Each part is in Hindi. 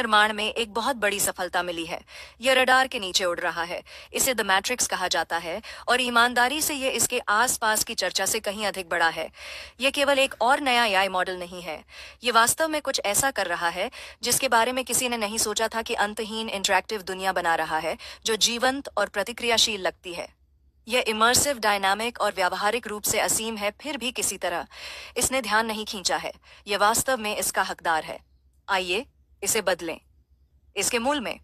निर्माण में एक बहुत बड़ी सफलता मिली है। यह रडार के नीचे उड़ रहा है। इसे द मैट्रिक्स कहा जाता है और ईमानदारी से ये इसके आसपास की चर्चा से कहीं अधिक बड़ा है। यह केवल एक और नया एआई मॉडल नहीं है। ये वास्तव में कुछ ऐसा कर रहा है जिसके बारे में किसी ने नहीं सोचा था कि अंतहीन इंटरैक्टिव दुनिया बना रहा है जो जीवंत और प्रतिक्रियाशील लगती है। यह इमर्सिव, डायनामिक और व्यावहारिक रूप से असीम है, फिर भी किसी तरह इसने ध्यान नहीं खींचा है। यह वास्तव में इसका हकदार है। आइए इसे बदलें। इसके मूल में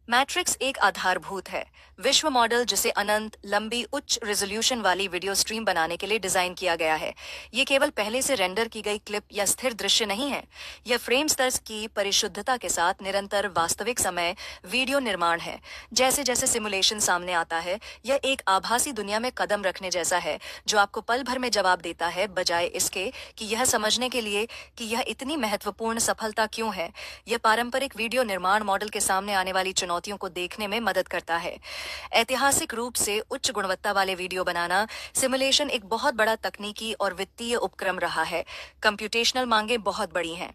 मैट्रिक्स एक आधारभूत है, विश्व मॉडल जिसे अनंत, लंबी, उच्च रेजोल्यूशन वाली वीडियो स्ट्रीम बनाने के लिए डिजाइन किया गया है। ये केवल पहले से रेंडर की गई क्लिप या स्थिर दृश्य नहीं है। यह फ्रेम स्तर की परिशुद्धता के साथ निरंतर वास्तविक समय वीडियो निर्माण है। जैसे जैसे सिमुलेशन सामने आता है, यह एक आभासी दुनिया में कदम रखने जैसा है जो आपको पल भर में जवाब देता है, बजाय इसके कि यह समझने के लिए कि यह इतनी महत्वपूर्ण सफलता क्यों है। यह पारंपरिक वीडियो निर्माण मॉडल के सामने आने वाली चुनौतियों को देखने में मदद करता है। ऐतिहासिक रूप से उच्च गुणवत्ता वाले वीडियो बनाना सिमुलेशन एक बहुत बड़ा तकनीकी और वित्तीय उपक्रम रहा है। कंप्यूटेशनल मांगें बहुत बड़ी हैं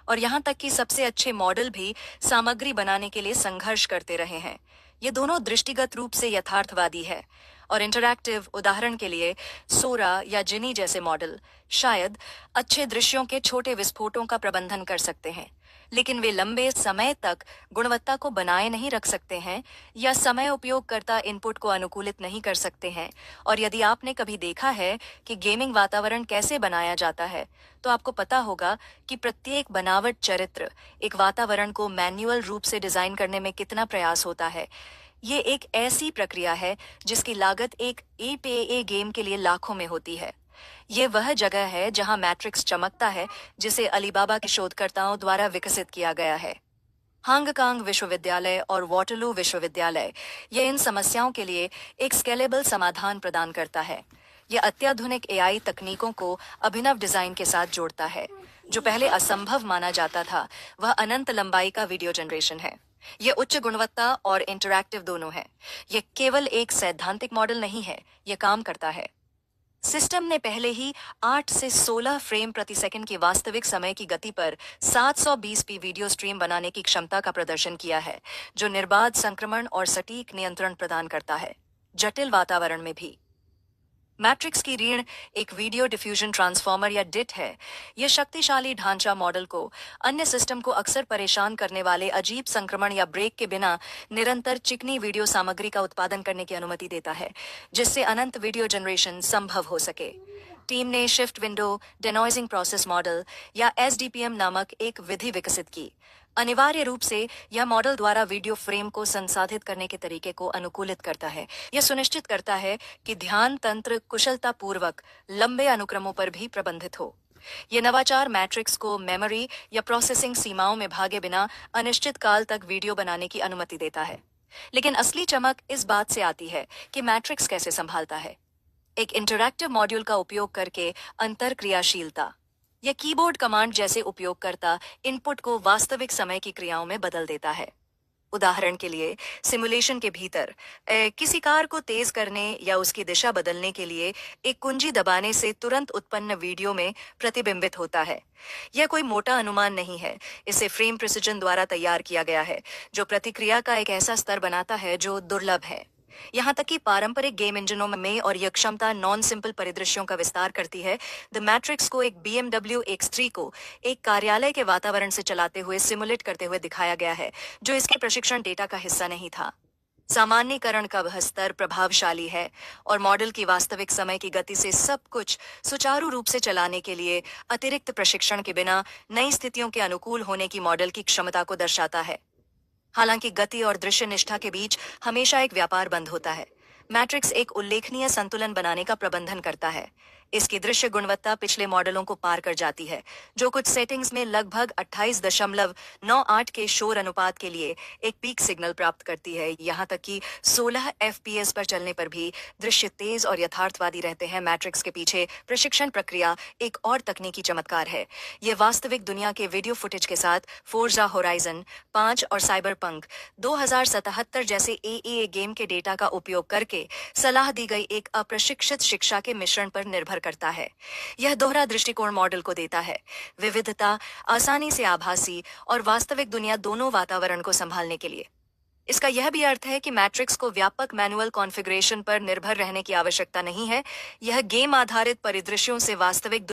और यहाँ तक कि सबसे अच्छे मॉडल भी सामग्री बनाने के लिए संघर्ष करते रहे हैं। ये दोनों दृष्टिगत रूप से यथार्थवादी है और इंटरैक्टिव, उदाहरण के लिए सोरा या जिनी जैसे मॉडल शायद अच्छे दृश्यों के छोटे विस्फोटों का प्रबंधन कर सकते हैं, लेकिन वे लंबे समय तक गुणवत्ता को बनाए नहीं रख सकते हैं या समय उपयोगकर्ता इनपुट को अनुकूलित नहीं कर सकते हैं। और यदि आपने कभी देखा है कि गेमिंग वातावरण कैसे बनाया जाता है, तो आपको पता होगा कि प्रत्येक बनावट चरित्र एक वातावरण को मैन्युअल रूप से डिजाइन करने में कितना प्रयास होता है। ये एक ऐसी प्रक्रिया है जिसकी लागत एक एपीए गेम के लिए लाखों में होती है। ये वह जगह है जहां मैट्रिक्स चमकता है, जिसे अलीबाबा के शोधकर्ताओं द्वारा विकसित किया गया है। हांगकांग विश्वविद्यालय और वाटरलू विश्वविद्यालय ये इन समस्याओं के लिए एक स्केलेबल समाधान प्रदान करता है। यह अत्याधुनिक एआई तकनीकों को अभिनव डिजाइन के साथ जोड़ता है। जो पहले असंभव माना जाता था, वह अनंत लंबाई का वीडियो जनरेशन है। यह उच्च गुणवत्ता और इंटरैक्टिव दोनों है। यह केवल एक सैद्धांतिक मॉडल नहीं है, यह काम करता है। सिस्टम ने पहले ही 8 से 16 फ्रेम प्रति सेकंड की वास्तविक समय की गति पर 720p वीडियो स्ट्रीम बनाने की क्षमता का प्रदर्शन किया है, जो निर्बाध संक्रमण और सटीक नियंत्रण प्रदान करता है, जटिल वातावरण में भी। मैट्रिक्स की रीढ़ एक वीडियो डिफ्यूजन ट्रांसफॉर्मर या डिट है। यह शक्तिशाली ढांचा मॉडल को अन्य सिस्टम को अक्सर परेशान करने वाले अजीब संक्रमण या ब्रेक के बिना निरंतर चिकनी वीडियो सामग्री का उत्पादन करने की अनुमति देता है, जिससे अनंत वीडियो जनरेशन संभव हो सके। टीम ने शिफ्ट विंडो डेनॉइजिंग प्रोसेस मॉडल या एसडीपीएम नामक एक विधि विकसित की। अनिवार्य रूप से यह मॉडल द्वारा वीडियो फ्रेम को संसाधित करने के तरीके को अनुकूलित करता है। यह सुनिश्चित करता है कि ध्यान तंत्र कुशलतापूर्वक लंबे अनुक्रमों पर भी प्रबंधित हो। यह नवाचार मैट्रिक्स को मेमोरी या प्रोसेसिंग सीमाओं में भागे बिना अनिश्चित काल तक वीडियो बनाने की अनुमति देता है। लेकिन असली चमक इस बात से आती है कि मैट्रिक्स कैसे संभालता है। एक इंटरैक्टिव मॉड्यूल का उपयोग करके अंतर क्रियाशीलता या कीबोर्ड कमांड जैसे उपयोगकर्ता इनपुट को वास्तविक समय की क्रियाओं में बदल देता है। उदाहरण के लिए सिमुलेशन के भीतर किसी कार को तेज करने या उसकी दिशा बदलने के लिए एक कुंजी दबाने से तुरंत उत्पन्न वीडियो में प्रतिबिंबित होता है। यह कोई मोटा अनुमान नहीं है, इसे फ्रेम प्रिसिजन द्वारा तैयार किया गया है, जो प्रतिक्रिया का एक ऐसा स्तर बनाता है जो दुर्लभ है। यहाँ तक कि पारंपरिक गेम इंजनों में और यह क्षमता नॉन सिंपल परिदृश्यों का विस्तार करती है। द मैट्रिक्स को एक BMW X3 को एक कार्यालय के वातावरण से चलाते हुए सिमुलेट करते हुए दिखाया गया है, जो इसके प्रशिक्षण डेटा का हिस्सा नहीं था। सामान्यीकरण का वह स्तर प्रभावशाली है और मॉडल की वास्तविक समय की गति से सब कुछ सुचारू रूप से चलाने के लिए अतिरिक्त प्रशिक्षण के बिना नई स्थितियों के अनुकूल होने की मॉडल की क्षमता को दर्शाता है। हालांकि गति और दृश्य निष्ठा के बीच हमेशा एक व्यापार बंद होता है। मैट्रिक्स एक उल्लेखनीय संतुलन बनाने का प्रबंधन करता है। इसकी दृश्य गुणवत्ता पिछले मॉडलों को पार कर जाती है, जो कुछ सेटिंग्स में लगभग 28.98 के शोर अनुपात के लिए एक पीक सिग्नल प्राप्त करती है। यहाँ तक कि 16 FPS पर चलने पर भी दृश्य तेज और यथार्थवादी रहते हैं। मैट्रिक्स के पीछे प्रशिक्षण प्रक्रिया एक और तकनीकी चमत्कार है। यह वास्तविक दुनिया के वीडियो फुटेज के साथ फोर्जा होराइजन 5 और साइबरपंक 2077 जैसे AAA गेम के डेटा का उपयोग करके सलाह दी गई एक अप्रशिक्षित शिक्षा के मिश्रण पर निर्भर निर्भर करता है। यह दोहरा दृष्टिकोण मॉडल को देता है, विविधता, आसानी से आभासी और वास्तविक दुनिया दोनों वातावरण को संभालने के लिए। इसका यह भी अर्थ है कि मैट्रिक्स को व्यापक मैनुअल कॉन्फ़िगरेशन पर निर्भर रहने की आवश्यकता नहीं है। यह गेम आधारित परिदृश्यों से वास्तविक